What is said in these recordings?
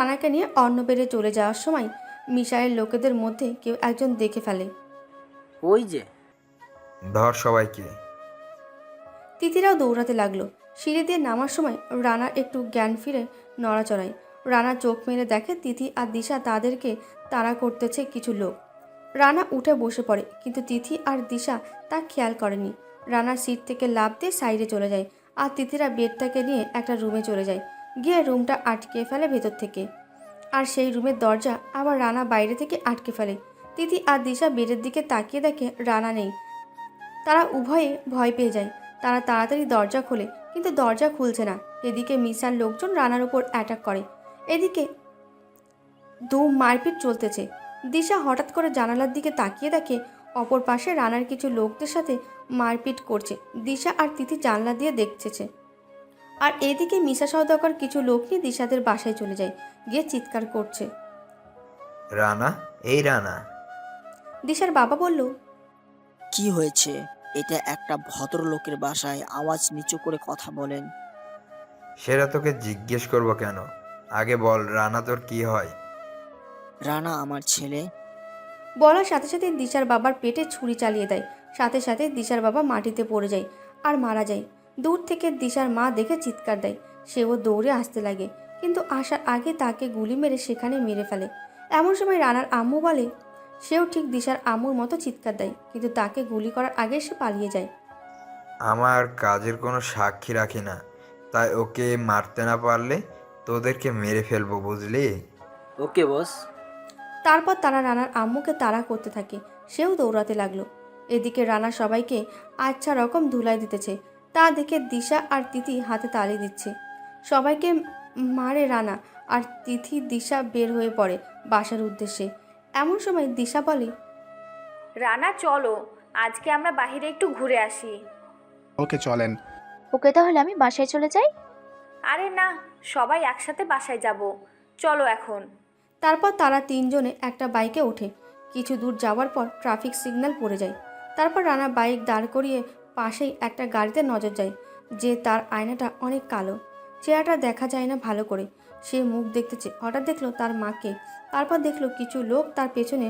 রানাকে নিয়ে অন্য বেডে চলে যাওয়ার সময় মিশাইয়ের লোকেদের মধ্যে কেউ একজন দেখে ফেলে। ওই যে। ধর সবাইকে। তিথিরাও দৌড়াতে লাগলো। সিঁড়ি দিয়ে নামার সময় রানার একটু জ্ঞান ফিরে নড়াচড়ায়। রানা চোখ মেলে দেখে তিথি আর দিশা তাদেরকে তাড়া করতেছে কিছু লোক। রানা উঠে বসে পড়ে, কিন্তু তিথি আর দিশা তা খেয়াল করেনি। রানার সিট থেকে লাফ দিয়ে সাইডে চলে যায়, আর তিথিরা বেডটাকে নিয়ে একটা রুমে চলে যায়, গিয়ে রুমটা আটকে ফেলে ভেতর থেকে। আর সেই রুমের দরজা আবার রানা বাইরে থেকে আটকে ফেলে। তিথি আর দিশা বেডের দিকে তাকিয়ে দেখে রানা নেই। তারা উভয়ে ভয় পেয়ে যায়। তারা তাড়াতাড়ি দরজা খোলে, কিন্তু দরজা খুলছে না। এদিকে মিসার লোকজন রানার উপর অ্যাটাক করে। এদিকে ধুম মারপিট চলতেছে। দিশা হঠাৎ করে জানালার দিকে তাকিয়ে দেখে অপর পাশে রানার কিছু লোকদের সাথে মারপিট করছে। দিশা আর তিথি জানলা দিয়ে দেখতেছে। আর এদিকে মিশা সওদাগর কিছু লোক নিয়ে দিশাদের বাসায় চলে যায়, গিয়ে চিৎকার করছে। রানা, এই রানা। দিশার বাবা বলল, কি হয়েছে? এটা একটা ভদ্রলোকের বাসায়, আওয়াজ নিচু করে কথা বলেন। সেটা তোকে জিজ্ঞেস করবো কেন? আগে বল, রানা তোর কি হয়? রানা আমার ছেলে। বলার সাথে সাথে দিশার বাবার পেটে ছুরি চালিয়ে দেয়। সাথে সাথে দিশার বাবা মাটিতে পড়ে যায় আর মারা যায়। দূর থেকে দিশার মা দেখে চিৎকার দেয়। সেও দৌড়ে আসতে লাগে, কিন্তু আসার আগে তাকে গুলি মেরে সেখানে মেরে ফেলে। এমন সময় রানার আম্মু বলে, সেও ঠিক দিশার আম্মুর মতো চিৎকার দেয়, কিন্তু তাকে গুলি করার আগে সে পালিয়ে যায়। আমার কাজের কোনো সাক্ষী রাখি না, তাই ওকে মারতে না পারলে তোদেরকে মেরে ফেলবো, বুঝলি? ওকে বস। তারপর তারা রানার আম্মুকে তাড়া করতে থাকে। সেও দৌড়াতে লাগলো। এদিকে রানা সবাইকে আচ্ছা রকম ধুলাই দিতেছে। তা দেখে দিশা আর তিথি হাতে তালি দিচ্ছে। সবাইকে মারে রানা, আর তিথি দিশা বের হয়ে পড়ে বাসার উদ্দেশ্যে। এমন সময় দিশা বলে, রানা চলো, আজকে আমরা বাইরে একটু ঘুরে আসি। ওকে চলেন। ওকে, তাহলে আমি বাসায় চলে যাই। আরে না, সবাই একসাথে বাসায় যাব, চলো এখন। তারপর তারা তিনজনে একটা বাইকে ওঠে। কিছু দূর যাওয়ার পর ট্রাফিক সিগন্যাল পড়ে যায়। তারপর রানা বাইক দাঁড় করিয়ে পাশেই একটা গাড়িতে নজর যায়, যে তার আয়নাটা অনেক কালো, চেহারাটা দেখা যায় না ভালো করে। সে মুখ দেখতেছে, হঠাৎ দেখলো তার মাকে। তারপর দেখলো কিছু লোক তার পেছনে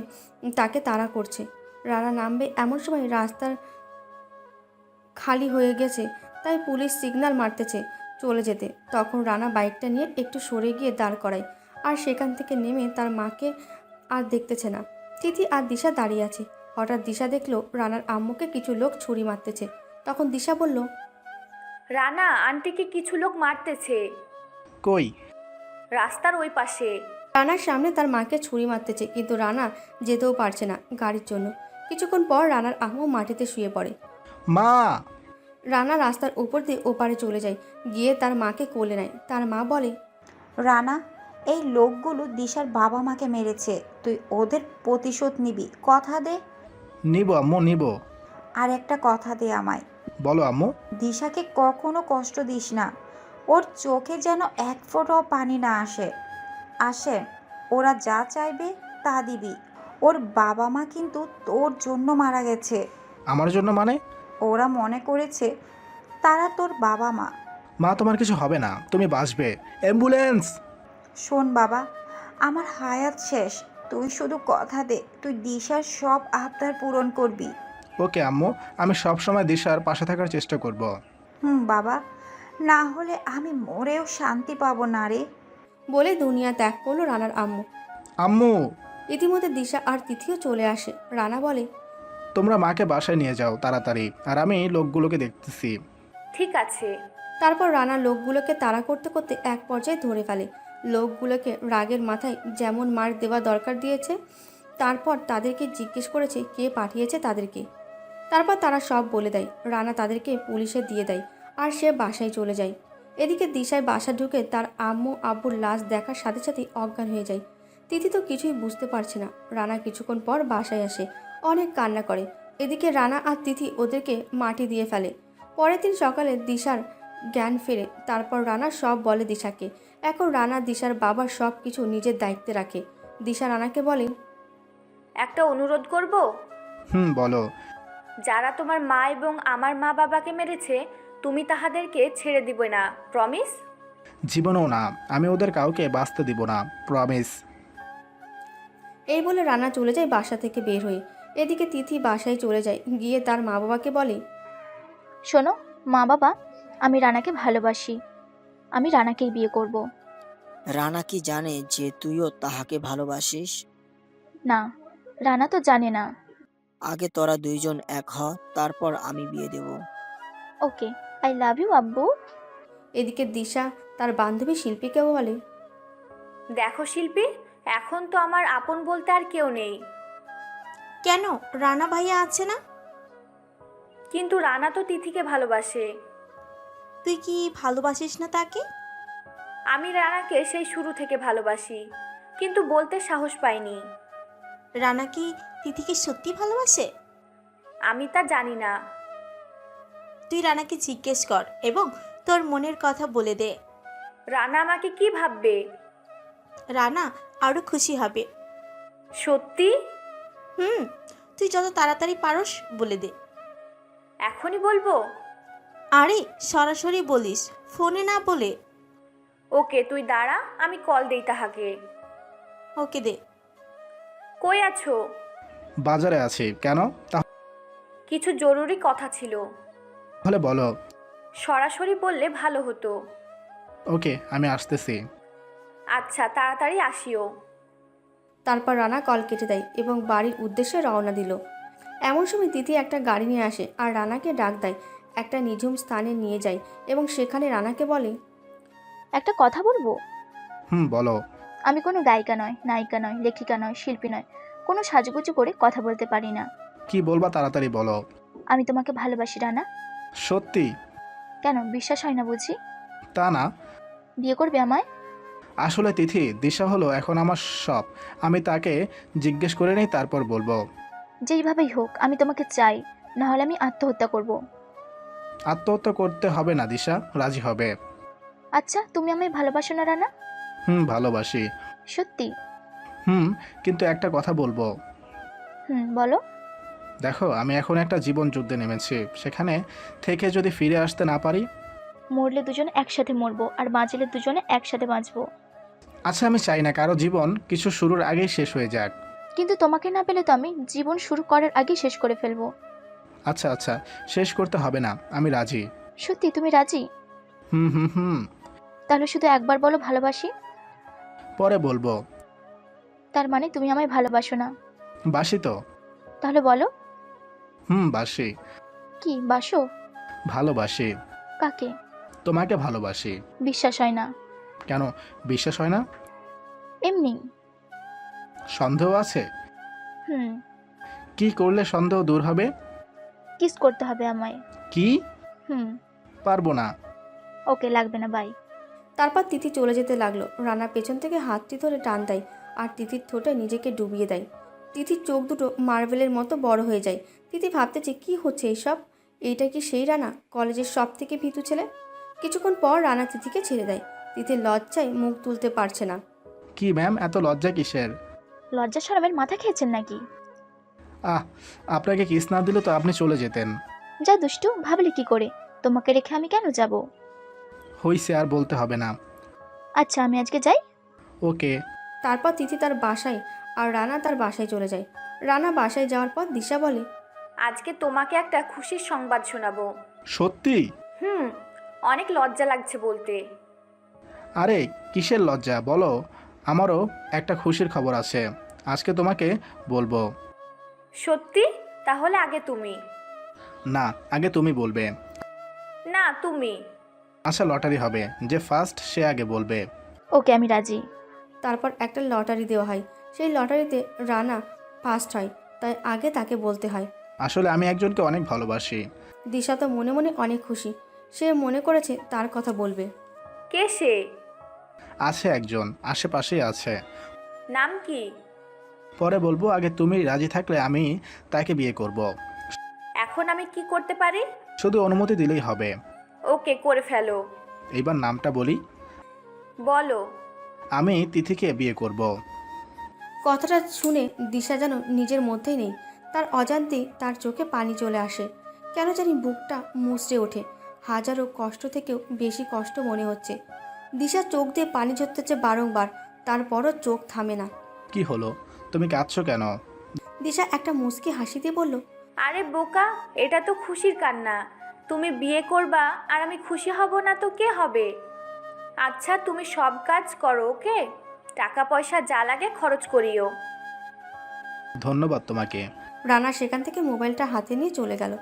তাকে তাড়া করছে। রানা নামবে এমন সময় রাস্তার খালি হয়ে গেছে, তাই পুলিশ সিগন্যাল মারতেছে চলে যেতে। তখন রানা বাইকটা নিয়ে একটু সরে গিয়ে দাঁড় করায়, আর সেখান থেকে নেমে তার মাকে আর দেখতেছে না। তিথি আর দিশা দাঁড়িয়ে আছে। হঠাৎ দিশা দেখলো রানার আম্মুকে কিছু লোক ছুরি মারতেছে। তখন দিশা বলল, রানা আন্টিকে কিছু লোক মারতেছে, কই? রাস্তার ওই পাশে। রানার সামনে তার মাকে ছুরি মারতেছে, কিন্তু রানা যেতেও পারছে না গাড়ির জন্য। কিছুক্ষণ পর রানার আম্মু মাটিতে শুয়ে পড়ে। মা! রানা রাস্তার উপর দিয়ে ওপারে চলে যায়, গিয়ে তার মাকে কোলে নেয়। তার মা বলে, রানা, এই লোকগুলো দিশার বাবা মাকে মেরেছে, তুই ওদের প্রতিশোধ নিবি, কথা দে। নিব আম্মু, নিব। আর একটা কথা দে আমায়, বলো আম্মু। দিশাকে কখনো কষ্ট দিস না। ওর চোখে যেন এক ফোঁটাও পানি না আসে আসে ওরা যা চাইবে তা দিবি। ওর বাবা মা কিন্তু তোর জন্য মারা গেছে। আমার জন্য মানে? ওরা মনে করেছে তারা তোর বাবা মা। মা, তোমার কিছু হবে না, তুমি বাঁচবে। অ্যাম্বুলেন্স! শোন বাবা, আমার হায়াত শেষ, তুই শুধু কথা দে, তুই দিশার সব আবদার পূরণ করবি। ওকে আম্মু, আমি সব সময় দিশার পাশে থাকার চেষ্টা করব। বাবা, না হলে আমি মরেও শান্তি পাবো না রে। বলে দুনিয়া ত্যাগ করলো রানার আম্মু। আম্মু! ইতিমধ্যে দিশা আর তিথিও চলে আসে। রানা বলে, তোমরা মাকে বাসায় নিয়ে যাও তাড়াতাড়ি, আর আমি লোকগুলোকে দেখতেছি। ঠিক আছে। তারপর রানা লোকগুলোকে তাড়া করতে করতে এক পর্যায়ে ধরে ফেলে। লোকগুলোকে রাগের মাথায় যেমন মার দেওয়া দরকার দিয়েছে। তারপর তাদেরকে জিজ্ঞেস করেছে কে পাঠিয়েছে তাদেরকে। তারপর তারা সব বলে দেয়। রানা তাদেরকে পুলিশে দিয়ে দেয়, আর সে বাসায় চলে যায়। এদিকে দিশায় বাসা ঢুকে তার আম্মু আব্বুর লাশ দেখার সাথে সাথেই অজ্ঞান হয়ে যায়। তিথি তো কিছুই বুঝতে পারছে না। রানা কিছুক্ষণ পর বাসায় আসে, অনেক কান্না করে। এদিকে রানা আর তিথি ওদেরকে মাটি দিয়ে ফেলে। পরের দিন সকালে দিশার জ্ঞান ফেরে। তারপর রানা সব বলে দিশাকে। এখন রানা দিশার বাবার সব কিছু নিজের দায়িত্বে রাখে। দিশা রানাকে বলে, একটা অনুরোধ করব, বলো। যারা তোমার মা এবং আমার মা বাবাকে মেরেছে, তুমি তাহাদেরকে ছেড়ে দিবে না, প্রমিস? জীবনেও না। আমি ওদের কাউকে বাঁচতে দিব না, প্রমিস। এই বলে রানা চলে যায় বাসা থেকে বের হয়ে। এদিকে তিথি বাসায় চলে যায়, গিয়ে তার মা বাবাকে বলে, শোনো মা বাবা, আমি রানাকে ভালোবাসি। আমি রানাকেই বিয়ে করব। রানা কি জানে যে তুইও তাহাকে ভালোবাসিস? না, রানা তো জানে না। আগে তোরা দুইজন এক হ, তারপর আমি বিয়ে দেব। ওকে, আই লাভ ইউ আব্বু। এদিকে দিশা তার বান্ধবী শিল্পীকেও বলে, দেখো শিল্পী, এখন তো আমার আপন বলতে আর কেউ নেই। কেন, রানা ভাইয়া আছে না? কিন্তু রানা তো তিথিকে ভালোবাসে। তুই কি ভালোবাসিস না তাকে? আমি রানাকে সেই শুরু থেকে ভালোবাসি, কিন্তু বলতে সাহস পাইনি। রানা কি তিথিকে সত্যি ভালোবাসে? আমি তা জানি না। তুই রানাকে জিজ্ঞেস কর এবং তোর মনের কথা বলে দে। রানা আমাকে কি ভাববে? রানা আরো খুশি হবে। সত্যি? হুম, তুই যত তাড়াতাড়ি পারস বলে দে। এখনই বলবো? আরে সরাসরি বলিস, ফোনে না বলে। ওকে, তুই দাঁড়া, আমি কল দেই তাহাকে। ওকে দে। কই আছো? বাজারে আছি। কেন? কিছু জরুরি কথা ছিল। তাহলে বলো। সরাসরি বললে ভালো হতো। ওকে, আমি আসতেছি। আচ্ছা, তাড়াতাড়ি আসিও। তারপর রানা কল কেটে দেয় এবং বাড়ির উদ্দেশ্যে রওনা দিল। এমন সময় তিথি একটা গাড়ি নিয়ে আসে আর রানাকে ডাক দেয়, একটা নিঝুম স্থানে নিয়ে যায় এবং সেখানে রানাকে বলে, একটা কথা বলবো? বলো। আমি কোনো গায়িকা নয়, নায়িকা নয়, লেখিকা নয়, শিল্পী নয়, কোনো সাজুগুজু করে কথা বলতে পারি না। কি বলবা তাড়াতাড়ি বলো। আমি তোমাকে ভালোবাসি রানা। সত্যি? কেন, বিশ্বাস হয় না বুঝি? তা না। বিয়ে করবে আমায়? আসলে তিথি, দিশা হলো এখন আমার সব। আমি তাকে জিজ্ঞেস করে নেই, তারপর বলবো। যেইভাবেই হোক আমি তোমাকে চাই, না হলে আমি আত্মহত্যা করব। আত্মহত্যা করতে হবে না দিশা, রাজি হবে। আচ্ছা, তুমি আমায় ভালোবাসো না রানা? ভালোবাসি। সত্যি? কিন্তু একটা কথা বলবো। বলো। দেখো, আমি এখন একটা জীবন যুদ্ধে নেমেছি। সেখানে থেকে যদি ফিরে আসতে না পারি? মরলে দুজনে একসাথে মরবো, আর বাঁচলে দুজনে একসাথে বাঁচবো। আচ্ছা, আমি চাই না কারো জীবন কিছু শুরুর আগেই শেষ হয়ে যাক। কিন্তু তোমাকে না পেলে তো আমি জীবন শুরু করার আগেই শেষ করে ফেলবো। আচ্ছা আচ্ছা, শেষ করতে হবে না, আমি রাজি। সত্যি তুমি রাজি? হুম। তাহলে শুধু একবার বলো ভালোবাসি। পরে বলবো। তার মানে তুমি আমায় ভালোবাসো না? বাসি তো। তাহলে বলো। বাসি। কি বাসো? ভালোবাসি। কাকে? তোমাকে ভালোবাসি। বিশ্বাস হয় না। কেন বিশ্বাস হয় না? এমনি। সন্দেহ আছে? হুম। কি করলে সন্দেহ দূর হবে? কিস করতে হবে আমায়। কি? হুম। পারবো না। ওকে, লাগবে না, বাই। তারপর তিথি চলে যেতে লাগলো। রানা পেছন থেকে হাতটি ধরে টান দেয় আর তিথির ঠোঁটে নিজেকে ডুবিয়ে দেয়। তিথির চোখ দুটো মার্বেলের মতো বড় হয়ে যায়। তিথি ভাবতেছে কি হচ্ছে এইসব? এইটা কি সেই রানা, কলেজের সব থেকে ভীতু ছেলে? কিছুক্ষণ পর রানা তিথিকে ছেড়ে দেয়। তিথি লজ্জায় মুখ তুলতে পারছে না। কি ম্যাম, এত লজ্জা কিসের? লজ্জা শরমের মাথা খেয়েছেন নাকি? আপনাকে কিস না দিলে তো আপনি চলে যেতেন। যা দুষ্টু, ভাবলে কি করে? তোমাকে রেখে আমি কেন যাব? হইছে, আর বলতে হবে না। আচ্ছা, আমি আজকে যাই। ওকে। তারপর তিথি তার বাসায় আর রানা তার বাসায় চলে যায়। রানা বাসায় যাওয়ার পর দিশা বলে, আজকে তোমাকে একটা খুশির সংবাদ শোনাবো। সত্যি? অনেক লজ্জা লাগছে বলতে। আরে কিসের লজ্জা, বলো। আমারও একটা খুশির খবর আছে, আজকে তোমাকে বলবো। সত্যি? তাহলে আগে তুমি। না, আগে তুমি বলবে। না, তুমি। আচ্ছা, লটারি হবে, যে ফার্স্ট সে আগে বলবে। ওকে, আমি রাজি। তারপর একটা লটারি দেওয়া হয়। সেই লটারিতে রানা ফার্স্ট হয়, তাই আগে তাকে বলতে হয়। আসলে আমি একজনকে অনেক ভালোবাসি। দিশা তো মনে মনে অনেক খুশি। সে মনে করেছে তার কথা বলবে। কে সে? আছে একজন, আশেপাশেই আছে। নাম কি? পরে বলবো, আগে তুমি রাজি থাকলে আমি তাকে বিয়ে করব। এখন আমি কি করতে পারি? শুধু অনুমতি দিলেই হবে। ওকে, করে ফেলো। এইবার নামটা বলি। বলো। আমি তিথিকে বিয়ে করব। কথাটা শুনে দিশা যেন নিজের মধ্যেই নেই। তার অজান্তেই তার চোখে পানি চলে আসে। কেন জানি বুকটা মুচড়ে ওঠে। হাজারো কষ্ট থেকেও বেশি কষ্ট মনে হচ্ছে। দিশা চোখ দিয়ে পানি ঝরতেছে বারংবার, তারপরও চোখ থামে না। কি হলো, তুমি কাঁদছো কেন? দিশা একটা মুচকি হাসি দিয়ে বলল, আরে বোকা, এটা তো খুশির কান্না। তুমি বিয়ে করবা আর আমি খুশি হব না তো কে হবে? আচ্ছা তুমি সব কাজ করো, ওকে? টাকা পয়সা যা লাগে খরচ করিও। ধন্যবাদ তোমাকে। রানা সেখান থেকে মোবাইলটা হাতে নিয়ে চলে গেল।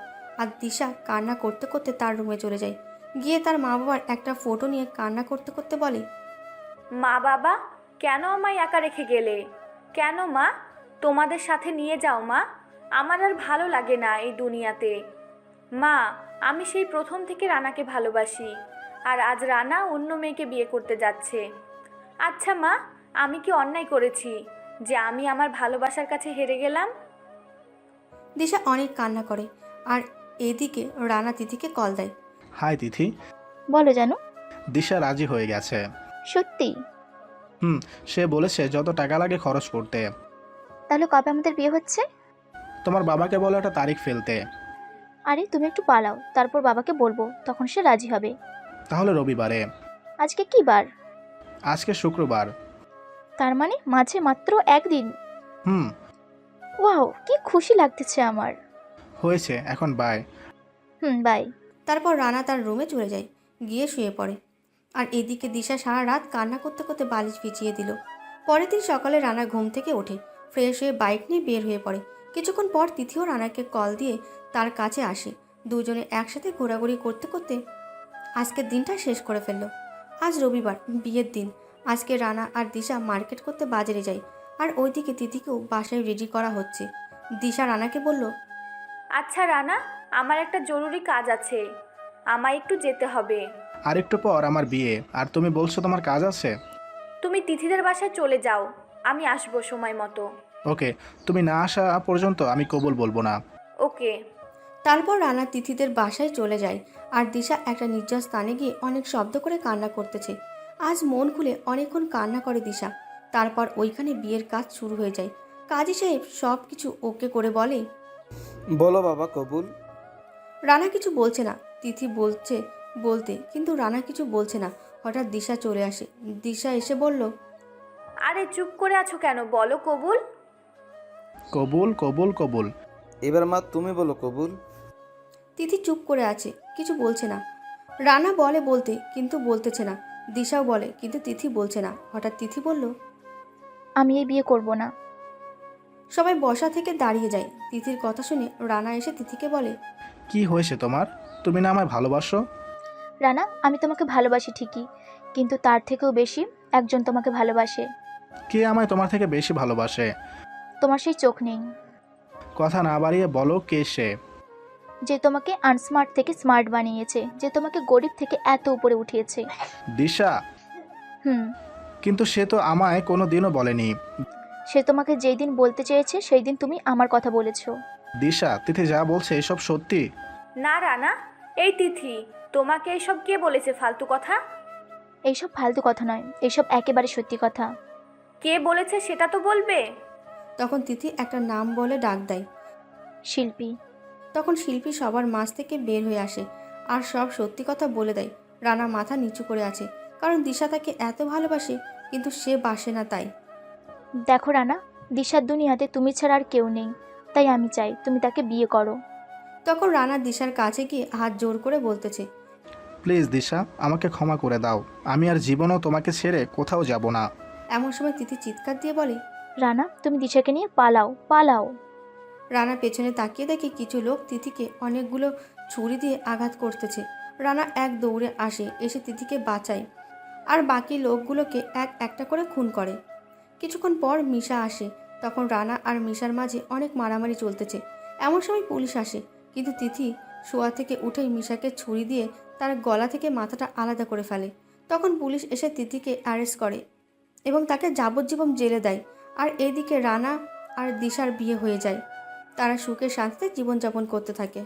আর দিশা কান্না করতে করতে তার রুমে চলে যায়। গিয়ে তার মা বাবার একটা ফটো নিয়ে কান্না করতে করতে বলে, মা বাবা, কেন আমায় একা রেখে গেলে? কেন মা? তোমাদের সাথে নিয়ে যাও মা, আমার আর ভালো লাগে না এই দুনিয়াতে। মা, আমি সেই প্রথম থেকে রানাকে ভালোবাসি, আর আজ রানা অন্য মেয়েকে বিয়ে করতে যাচ্ছে। আচ্ছা মা, আমি কি অন্যায় করেছি যে আমি আমার ভালোবাসার কাছে হেরে গেলাম? দিশা অনেক কান্না করে। আর এদিকে রানা তিথিকে কল দেয়। হাই তিথি। বলো জানো। দিশা রাজি হয়ে গেছে। সত্যি? সে বলেছে যত টাকা লাগে খরচ করতে। তাহলে কবে আমাদের বিয়ে হচ্ছে? তোমার বাবাকে বলো একটা তারিখ ফেলতে। আরে তুমি একটু পালাও, তারপর বাবাকে বলবো, তখন সে রাজি হবে। তাহলে রবিবারে। আজকে কি বার? আজকে শুক্রবার। তার মানে মাঝে মাত্র একদিন। হুম। ওয়াও, কি খুশি লাগতেছে আমার। হয়েছে, এখন বাই। বাই। তারপর রানা তার রুমে চলে যায়, গিয়ে শুয়ে পড়ে। আর এদিকে দিশা সারা রাত কান্না করতে করতে বালিশ বিছিয়ে দিল। পরের দিন সকালে রানা ঘুম থেকে ওঠে, ফ্রেশ হয়ে বাইক নিয়ে বের হয়ে পড়ে। কিছুক্ষণ পর তিথিও রানাকে কল দিয়ে তার কাছে আসে। দুজনে একসাথে ঘোরাঘুরি করতে করতে আজকের দিনটা শেষ করে ফেলল। আজ রবিবার, বিয়ের দিন। আজকে রানা আর দিশা মার্কেট করতে বাজারে যায়। আর ওইদিকে তিথিকেও বাসায় রেডি করা হচ্ছে। দিশা রানাকে বলল, আচ্ছা রানা, আমার একটা জরুরি কাজ আছে, আমায় একটু যেতে হবে। আর একটু পর আমার বিয়ে, আর তুমি বলছো তোমার কাজ আছে? তুমি তিথিদের বাসায় চলে যাও, আমি আসবো সময় মতো। ওকে, তুমি না আসা পর্যন্ত আমি কবুল বলবো না। ওকে। তারপর রানা তিথিদের বাসায় চলে যায়। আর দিশা একটা নির্জন স্থানে গিয়ে অনেক শব্দ করে কান্না করতেছে। আজ মন খুলে অনেকক্ষণ কান্না করে দিশা। তারপর ওইখানে বিয়ের কাজ শুরু হয়ে যায়। কাজী সাহেব সব কিছু ওকে করে বলে। বলো বাবা, কবুল। রানা কিছু বলছে না। তিথি বলছে বলতে, কিন্তু রানা কিছু বলছে না। হঠাৎ দিশা চলে আসে। দিশা এসে বলল, আরে চুপ করে আছো কেন, বলো কবুল। কবুল কবুল কবুল। এবার মা তুমি বলো কবুল। তিথি চুপ করে আছে, কিছু বলছে না। রানা বলে বলতে, কিন্তু বলতেছে না। দিশাও বলে, কিন্তু তিথি বলছে না। হঠাৎ তিথি বলল, আমি এই বিয়ে করব না। সবাই বসা থেকে দাঁড়িয়ে যায়। তিথির কথা শুনে রানা এসে তিথিকে বলে, কি হয়েছে তোমার? তুমি না আমায় ভালোবাসো? রানা, আমি তোমাকে ভালোবাসি ঠিকই, কিন্তু তার থেকেও বেশি একজন তোমাকে ভালোবাসে। কে আমায় তোমার থেকে বেশি ভালোবাসে? তোমার সেই চোখ নেই। কথা না বাড়িয়ে বলো কে সে। যে তোমাকে আনস্মার্ট থেকে স্মার্ট বানিয়েছে, যে তোমাকে গরিব থেকে এত উপরে উঠিয়েছে। দিশা। হুম। কিন্তু সে তো আমায় কোনো দিনও বলেনি। সে তোমাকে যেই দিন বলতে চেয়েছে সেই দিন তুমি আমার কথা বলেছো। দিশা, তিথি যা বলছে এসব সত্যি? না রানা, এই তিথি, তোমাকে এইসব কে বলেছে ফালতু কথা? এইসব ফালতু কথা নয়, এইসব একেবারে সত্যি কথা। কে বলেছে সেটা তো বলবে। তখন তিথি একটা নাম বলে ডাক দেয়। শিল্পী। তখন শিল্পী সবার মাঝ থেকে বের হয়ে আসে আর সব সত্যি কথা বলে দেয়। রানা মাথা নিচু করে আছে, কারণ দিশা তাকে এত ভালোবাসে, কিন্তু সে বাসে না তাই। দেখো রানা, দিশার দুনিয়াতে তুমি ছাড়া আর কেউ নেই, তাই আমি চাই তুমি তাকে বিয়ে করো। তখন রানা দিশার কাছে গিয়ে হাত জোর করে বলতেছে, প্লিজ দিশা, আমাকে ক্ষমা করে দাও। আমি আর জীবনও তোমাকে ছেড়ে কোথাও যাব না। এমন সময় তিথি চিৎকার দিয়ে বলে, রানা, তুমি দিশাকে নিয়ে পালাও, পালাও। রানা পেছনে তাকিয়ে দেখে কিছু লোক তিথিকে অনেকগুলো ছুরি দিয়ে আঘাত করতেছে। রানা এক দৌড়ে আসে, এসে তিথিকে বাঁচায় আর বাকি লোকগুলোকে এক একটা করে খুন করে। কিছুক্ষণ পর মিশা আসে। তখন রানা আর মিশার মাঝে অনেক মারামারি চলতেছে। এমন সময় পুলিশ আসে, কিন্তু তিথি শোয়া থেকে উঠেই মিশাকে ছুরি দিয়ে তার গলা থেকে মাথাটা আলাদা করে ফেলে। তখন পুলিশ এসে তিথিকে অ্যারেস্ট করে এবং তাকে যাবজ্জীবন জেলে দেয়। আর এদিকে রানা আর দিশার বিয়ে হয়ে যায়। তারা সুখে শান্তিতে জীবনযাপন করতে থাকে।